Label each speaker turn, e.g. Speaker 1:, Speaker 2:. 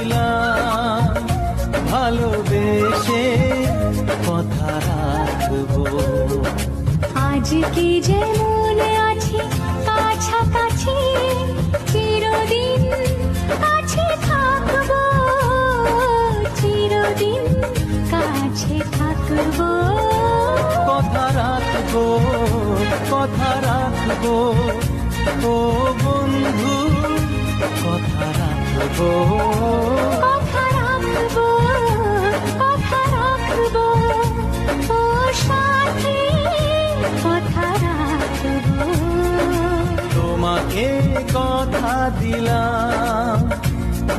Speaker 1: দিলাম, ভালোবেসে কথা রাখবো।
Speaker 2: আজকে যেমন আছি কাছাকাছি, চিরদিন কাছে থাকবো, চিরদিন কাছে থাকবো।
Speaker 1: কথা রাখবো, কথা রাখবো, ও বন্ধু কথা রাখবো।
Speaker 2: কথা রাখবো, কথা রাখবো, ও সাথী কথা রাখবো।
Speaker 1: তোমাকে কথা দিলাম,